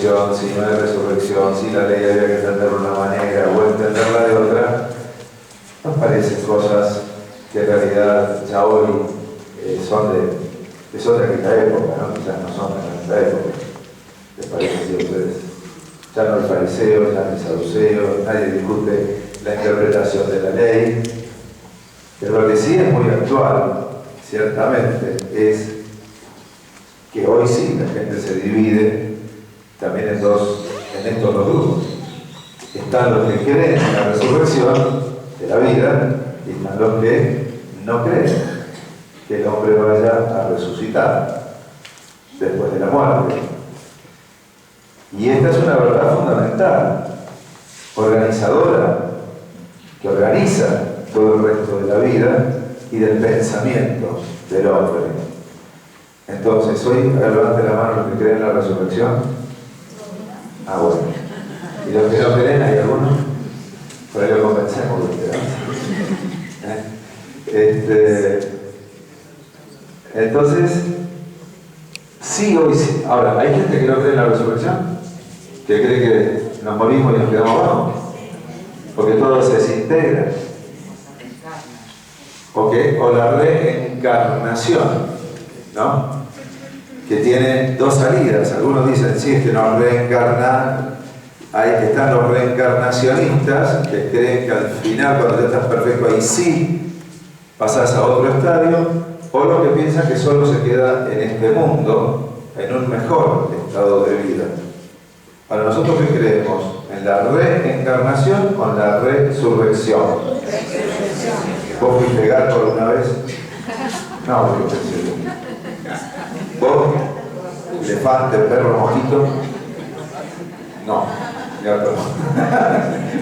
resurrección, si no hay resurrección, si la ley había que entenderla de una manera o entenderla de otra, nos parecen cosas que en realidad ya hoy son de aquella época, ¿no? Quizás no son de nuestra época. ¿Les parece así a ustedes? Ya no hay fariseos, ya no hay saduceos, nadie discute la interpretación de la ley. Pero lo que sí es muy actual, ciertamente, es que hoy sí la gente se divide también en estos dos grupos. Están los que creen en la resurrección de la vida y están los que no creen que el hombre vaya a resucitar después de la muerte. Y esta es una verdad fundamental, organizadora, que organiza todo el resto de la vida y del pensamiento del hombre. Entonces, hoy, levante la mano los que creen en la resurrección. Ah, bueno. ¿Y los que no creen, hay algunos? Por ahí lo convencemos de Entonces, sí, hoy sí. Ahora, ¿hay gente que no cree en la resurrección? ¿Que cree que nos morimos y nos quedamos abajo? Porque todo se desintegra. O la reencarnación, ¿no? Que tiene dos salidas. Algunos dicen, sí, es que nos reencarnan. Ahí están los reencarnacionistas que creen que al final, cuando ya estás perfecto, ahí sí pasás a otro estadio, o los que piensan que solo se queda en este mundo, en un mejor estado de vida. Para nosotros, ¿qué creemos? ¿En la reencarnación o en la resurrección? ¿Vos fuiste gato alguna vez? No, yo pensé. ¿Vos? ¿Elefante, perro, mosquito? No, gato.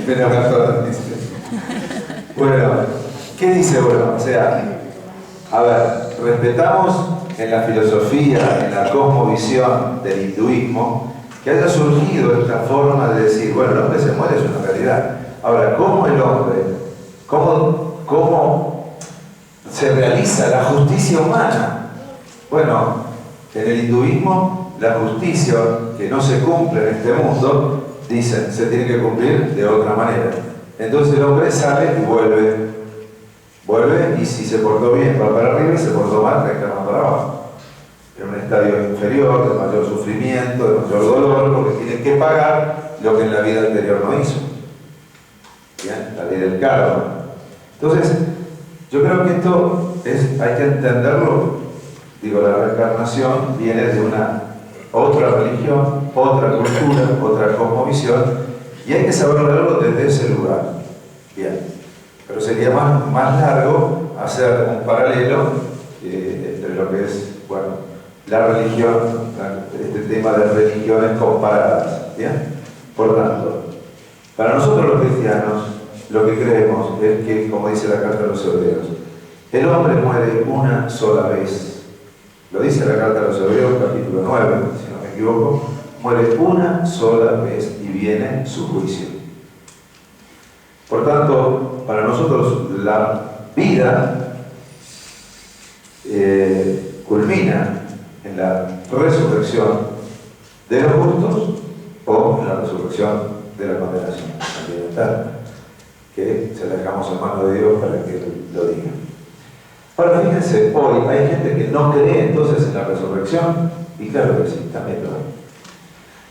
Pero gato dice. Bueno, ¿qué dice uno? O sea, a ver, respetamos en la filosofía, en la cosmovisión del hinduismo, que haya surgido esta forma de decir, bueno, el hombre se muere, es una realidad. Ahora, ¿cómo el hombre, cómo se realiza la justicia humana? Bueno, en el hinduismo, la justicia que no se cumple en este mundo, dicen, se tiene que cumplir de otra manera. Entonces el hombre sale y vuelve, y si se portó bien va para arriba y se portó mal, reclama para abajo. En un estadio inferior, de mayor sufrimiento, de mayor dolor, porque tiene que pagar lo que en la vida anterior no hizo. Bien, la ley del karma. Entonces, yo creo que esto hay que entenderlo. Digo, la reencarnación viene de una otra religión, otra cultura, otra cosmovisión, y hay que saberlo desde ese lugar. Bien, pero sería más largo hacer un paralelo entre lo que es, bueno, la religión, este tema de religiones comparadas. ¿Bien? Por tanto, para nosotros los cristianos, lo que creemos es que, como dice la carta de los Hebreos, el hombre muere una sola vez. Lo dice la carta de los Hebreos, capítulo 9, si no me equivoco, muere una sola vez y viene su juicio. Por tanto, para nosotros la vida culmina en la resurrección de los justos o en la resurrección de la condenación ambiental, que se la dejamos en manos de Dios para que lo diga. Ahora fíjense, hoy hay gente que no cree entonces en la resurrección, y claro que sí, también lo hay.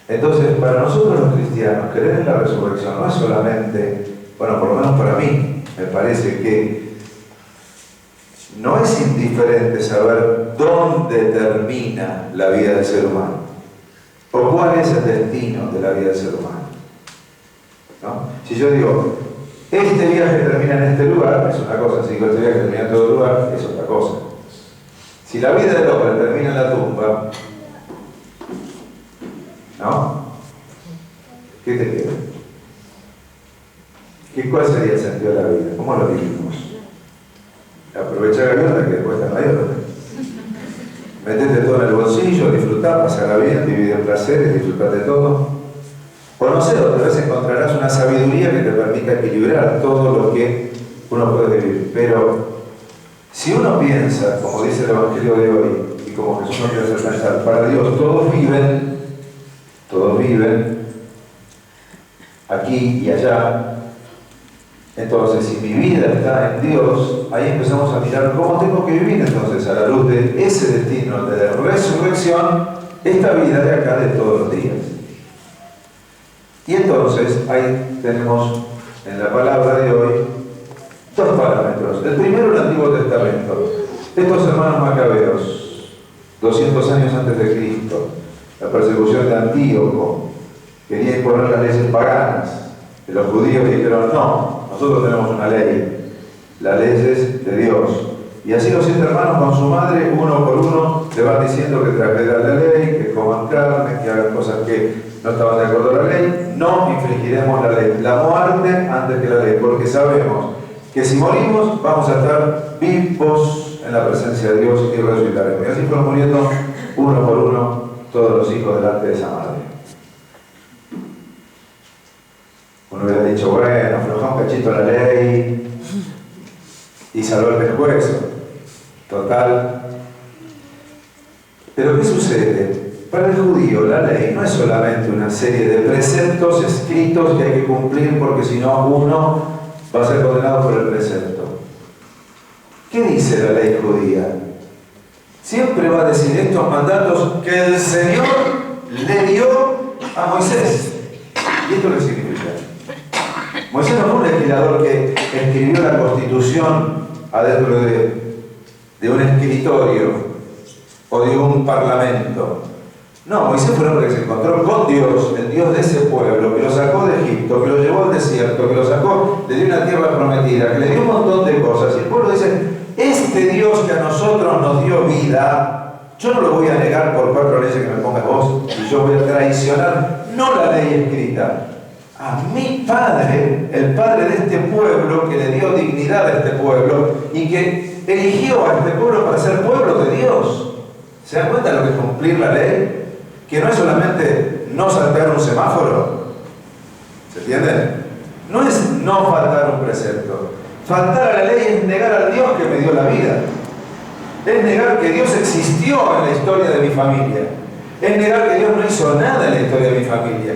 Entonces, para nosotros los cristianos, creer en la resurrección no es solamente, bueno, por lo menos para mí, me parece que no es indiferente saber dónde termina la vida del ser humano, o cuál es el destino de la vida del ser humano, ¿no? Si yo digo, este viaje termina en este lugar, es una cosa. Si este viaje termina en todo lugar, es otra cosa. Si la vida del hombre termina en la tumba, ¿no? ¿Qué te queda? ¿Cuál sería el sentido de la vida? ¿Cómo lo vivimos? Aprovechar la vida que después está en la vida. Metete todo en el bolsillo, disfrutar, pasarla bien, vivir en placeres, disfrutar de todo. O no sé, otra vez encontrarás una sabiduría que te permita equilibrar todo lo que uno puede vivir. Pero si uno piensa, como dice el Evangelio de hoy, y como Jesús nos quiere hacer pensar, para Dios todos viven, todos viven aquí y allá. Entonces, si mi vida está en Dios, ahí empezamos a mirar cómo tengo que vivir entonces a la luz de ese destino de la resurrección, esta vida de acá de todos los días. Y entonces, ahí tenemos en la palabra de hoy dos parámetros. El primero, el Antiguo Testamento. Estos hermanos macabeos, 200 años antes de Cristo, la persecución de Antíoco, quería imponer las leyes paganas. Y los judíos dijeron, no, nosotros tenemos una ley, las leyes de Dios. Y así los 7 hermanos con su madre, uno por uno, le van diciendo que transgredan la ley, que coman carne, que hagan cosas que no estaban de acuerdo a la ley. No infringiremos la ley, la muerte antes que la ley, porque sabemos que si morimos vamos a estar vivos en la presencia de Dios y resucitaremos. Y así fueron muriendo uno por uno todos los hijos delante de esa madre. Uno hubiera dicho, bueno, aflojá un cachito la ley y salvó el pescuezo. Total. Pero ¿qué sucede? Para el judío la ley no es solamente una serie de preceptos escritos que hay que cumplir porque si no uno va a ser condenado por el precepto. ¿Qué dice la ley judía? Siempre va a decir estos mandatos que el Señor le dio a Moisés. ¿Y esto qué significa? Moisés no fue un legislador que escribió la Constitución adentro de un escritorio o de un parlamento. No, Moisés fue un hombre que se encontró con Dios, el Dios de ese pueblo, que lo sacó de Egipto, que lo llevó al desierto, que lo sacó de una tierra prometida, que le dio un montón de cosas. Y el pueblo dice, este Dios que a nosotros nos dio vida, yo no lo voy a negar por 4 leyes que me pongas vos, y yo voy a traicionar, no la ley escrita, a mi padre, el padre de este pueblo, que le dio dignidad a este pueblo y que eligió a este pueblo para ser pueblo de Dios. ¿Se dan cuenta de lo que es cumplir la ley? Que no es solamente no saltar un semáforo. ¿Se entiende? No es no faltar un precepto. Faltar a la ley es negar al Dios que me dio la vida. Es negar que Dios existió en la historia de mi familia. Es negar que Dios no hizo nada en la historia de mi familia.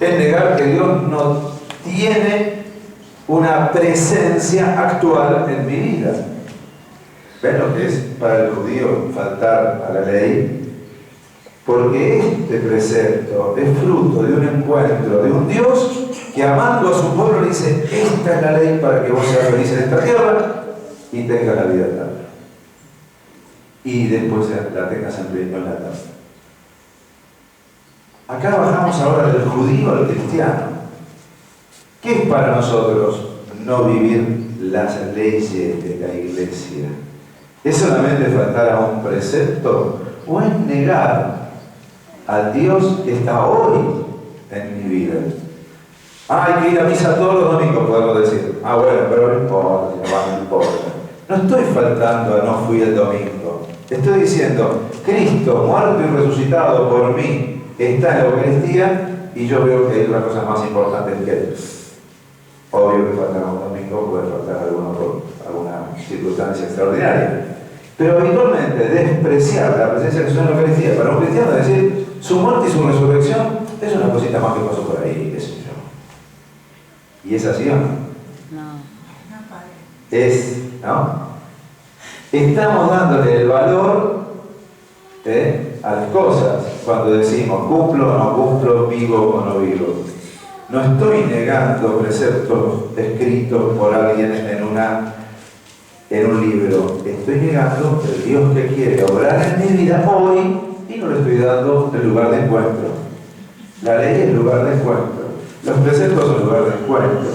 Es negar que Dios no tiene una presencia actual en mi vida. ¿Ven lo que es para el judío faltar a la ley? Porque este precepto es fruto de un encuentro de un Dios que amando a su pueblo le dice, esta es la ley para que vos seas feliz en esta tierra y tengas la vida eterna. Y después la tengas en pleno en la eterna. Acá bajamos ahora del judío al cristiano. ¿Qué es para nosotros no vivir las leyes de la iglesia? ¿Es solamente faltar a un precepto o es negar al Dios que está hoy en mi vida? Hay que ir a misa todos los domingos, podemos decir. Bueno, pero no importa, no importa. No estoy faltando a no fui el domingo. Estoy diciendo, Cristo, muerto y resucitado por mí, está en la Eucaristía y yo veo que hay otras cosas más importantes que él. Obvio que faltar un domingo, puede faltar alguno por alguna circunstancia extraordinaria. Pero habitualmente despreciar la presencia de Jesús en la Eucaristía para un cristiano, es decir, su muerte y su resurrección, es una cosita más que pasó por ahí, qué sé yo. ¿Y es así o no? No. ¿No? Estamos dándole el valor a las cosas cuando decimos cumplo o no cumplo, vivo o no vivo. No estoy negando preceptos escritos por alguien en un libro. Estoy negando el Dios que quiere obrar en mi vida hoy y no le estoy dando el lugar de encuentro. La ley es el lugar de encuentro. Los preceptos son el lugar de encuentro.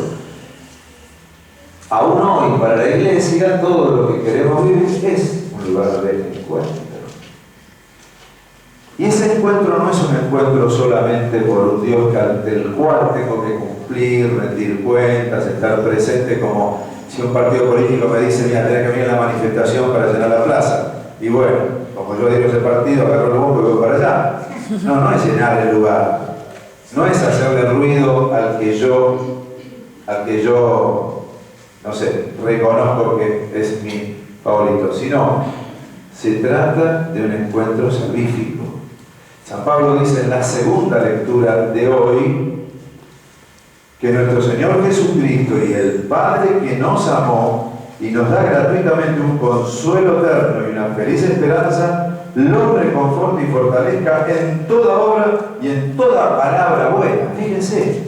Aún hoy, para la iglesia, todo lo que queremos vivir es un lugar de encuentro. Y ese encuentro no es un encuentro solamente por un Dios ante el cual tengo que cumplir, rendir cuentas, estar presente como si un partido político me dice, mira, tenés que venir a la manifestación para llenar la plaza. Y bueno, como yo digo ese partido, agarro el bombo y voy para allá. No es llenar el lugar. No es hacerle ruido al que yo, no sé, reconozco que es mi favorito, sino se trata de un encuentro salvífico. San Pablo dice en la segunda lectura de hoy que nuestro Señor Jesucristo y el Padre que nos amó y nos da gratuitamente un consuelo eterno y una feliz esperanza, lo reconforte y fortalezca en toda obra y en toda palabra buena. Fíjense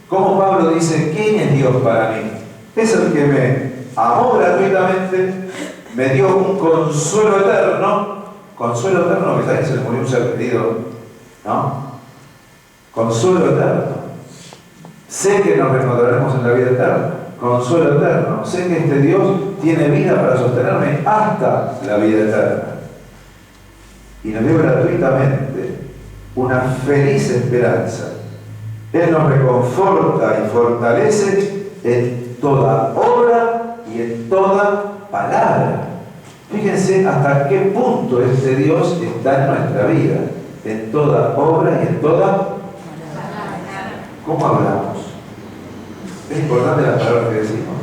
cómo Pablo dice: ¿quién es Dios para mí? Es el que me amó gratuitamente, me dio un consuelo eterno que también se le murió un ser querido, ¿no? Consuelo eterno. Sé que nos reencontraremos en la vida eterna. Consuelo eterno. Sé que este Dios tiene vida para sostenerme hasta la vida eterna. Y nos dio gratuitamente una feliz esperanza. Él nos reconforta y fortalece en toda obra y en toda palabra. Fíjense hasta qué punto este Dios está en nuestra vida. En toda obra y en toda palabra. ¿Cómo hablamos? Es importante las palabras que decimos.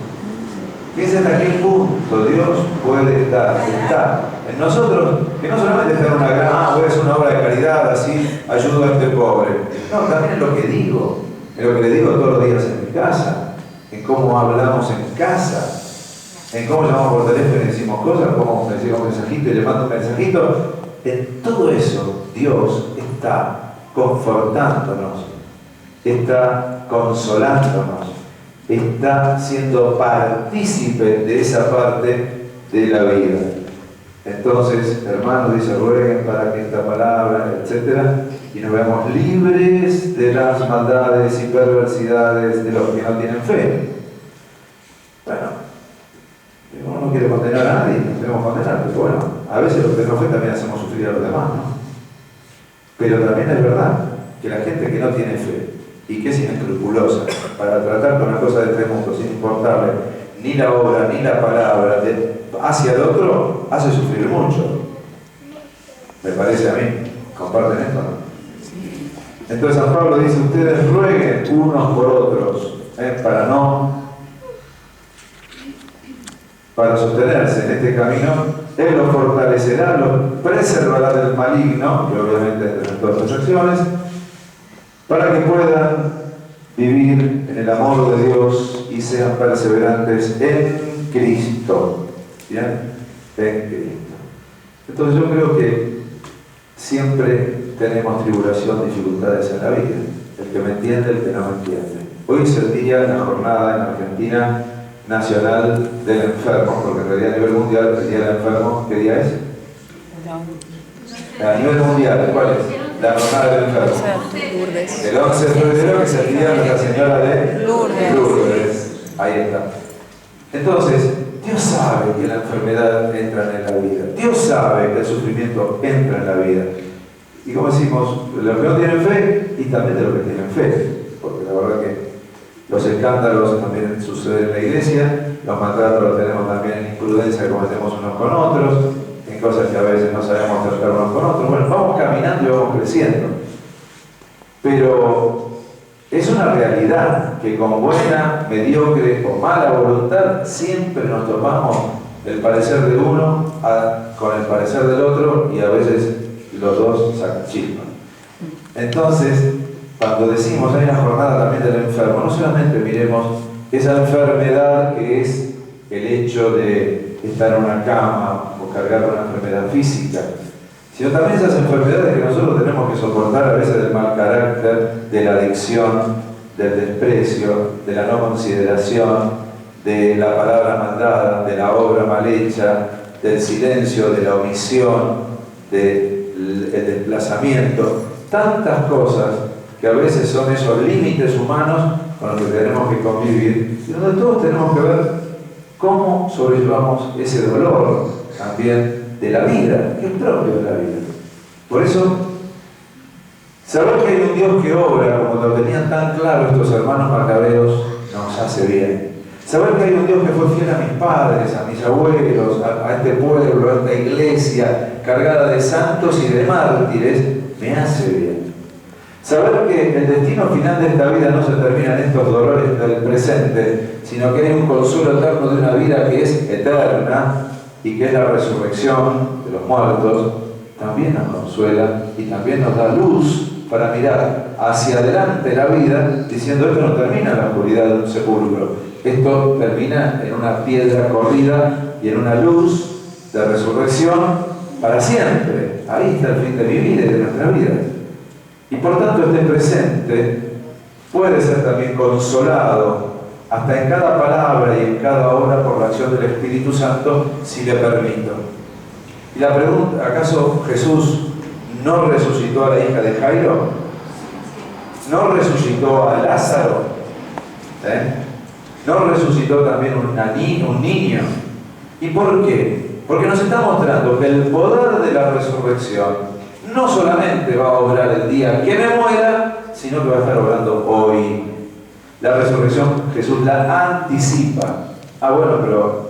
Fíjense hasta qué punto Dios puede estar en nosotros, que no solamente está en una gran, voy a hacer una obra de caridad, así ayudo a este pobre. No, también en lo que digo, en lo que le digo todos los días en mi casa, en cómo hablamos en casa, en cómo llamamos por teléfono y decimos cosas, cómo decimos un mensajito y le mando un mensajito. En todo eso Dios está confortándonos, está consolándonos, está siendo partícipe de esa parte de la vida. Entonces, hermanos, dice, rueguen para que esta palabra, etcétera, y nos veamos libres de las maldades y perversidades de los que no tienen fe. Bueno, uno no quiere condenar a nadie, no queremos condenar, pero bueno, a veces los que no fe también hacemos sufrir a los demás, ¿no? Pero también es verdad que la gente que no tiene fe y que es inescrupulosa para tratar con una cosa de este mundo sin importarle ni la obra ni la palabra hacia el otro, hace sufrir mucho. Me parece a mí. ¿Comparten esto, no? Entonces San Pablo dice: ustedes rueguen unos por otros, para sostenerse en este camino. Él los fortalecerá, los preservará del maligno, y obviamente de todas las acciones, para que puedan vivir en el amor de Dios y sean perseverantes en Cristo. ¿Bien? En Cristo. Entonces yo creo que siempre tenemos tribulación, dificultades en la vida. El que me entiende, el que no me entiende. Hoy es el día, en la jornada en Argentina, nacional del enfermo, porque en realidad a nivel mundial el día del enfermo, ¿qué día es? A nivel mundial, ¿cuál es? La jornada del enfermo. El 11 de febrero, que es el día de la señora de Lourdes. Ahí está. Entonces, Dios sabe que la enfermedad entra en la vida. Dios sabe que el sufrimiento entra en la vida. Y como decimos, los que no tienen fe y también de los que tienen fe. Porque la verdad que los escándalos también suceden en la iglesia, los maltratos los tenemos también en imprudencia que cometemos unos con otros, en cosas que a veces no sabemos tratar unos con otros. Bueno, vamos caminando y vamos creciendo. Pero es una realidad que con buena, mediocre o mala voluntad siempre nos tomamos el parecer de uno con el parecer del otro y a veces los dos sacan chispas. Entonces, cuando decimos hay una jornada también del enfermo, no solamente miremos esa enfermedad que es el hecho de estar en una cama o cargar una enfermedad física, sino también esas enfermedades que nosotros tenemos que soportar a veces del mal carácter, de la adicción, del desprecio, de la no consideración, de la palabra mandada, de la obra mal hecha, del silencio, de la omisión, del desplazamiento, tantas cosas que a veces son esos límites humanos con los que tenemos que convivir y donde todos tenemos que ver cómo sobrellevamos ese dolor también de la vida, que es propio de la vida. Por eso, saber que hay un Dios que obra, como lo tenían tan claro estos hermanos macabeos, nos hace bien. Saber que hay un Dios que fue fiel a mis padres, a mis abuelos, a este pueblo, a esta iglesia, cargada de santos y de mártires, me hace bien. Saber que el destino final de esta vida no se termina en estos dolores del presente, sino que hay un consuelo eterno de una vida que es eterna y que es la resurrección de los muertos, también nos consuela y también nos da luz para mirar hacia adelante la vida, diciendo esto no termina en la oscuridad de un sepulcro, esto termina en una piedra corrida y en una luz de resurrección para siempre. Ahí está el fin de mi vida y de nuestra vida. Y por tanto este presente puede ser también consolado hasta en cada palabra y en cada obra por la acción del Espíritu Santo, si le permito. Y la pregunta, ¿acaso Jesús no resucitó a la hija de Jairo? ¿No resucitó a Lázaro? ¿No resucitó también un niño? ¿Y por qué? Porque nos está mostrando que el poder de la resurrección no solamente va a obrar el día que me muera, sino que va a estar obrando hoy. La resurrección Jesús la anticipa. Ah, bueno, pero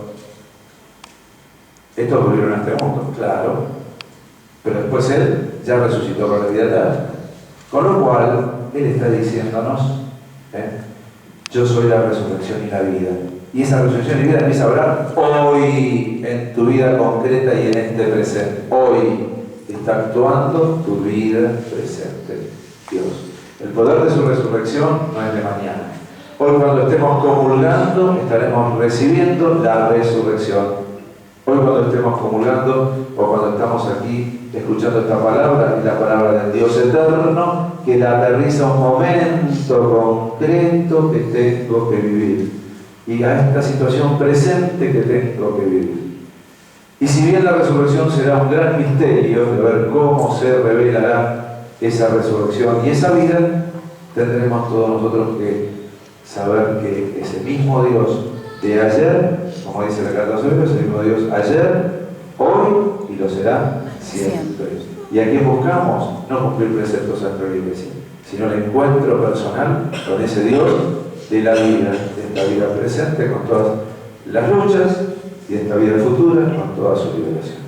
esto ocurrió en este mundo, claro. Pero después Él ya resucitó para la vida eterna. Con lo cual, Él está diciéndonos, yo soy la resurrección y la vida. Y esa resurrección y vida empieza a obrar hoy en tu vida concreta y en este presente. Hoy está actuando tu vida presente, Dios. El poder de su resurrección no es de mañana. Hoy cuando estemos comulgando, estaremos recibiendo la resurrección. Hoy cuando estemos comulgando o cuando estamos aquí escuchando esta palabra, es la palabra del Dios eterno que la aterriza un momento concreto que tengo que vivir y a esta situación presente que tengo que vivir. Y si bien la resurrección será un gran misterio de ver cómo se revelará esa resurrección y esa vida, tendremos todos nosotros que saber que ese mismo Dios de ayer, como dice la carta a los Hebreos, el mismo Dios ayer, hoy y lo será siempre. Y aquí buscamos no cumplir preceptos dentro de la iglesia, sino el encuentro personal con ese Dios de la vida, de esta vida presente con todas las luchas y de esta vida futura con toda su liberación.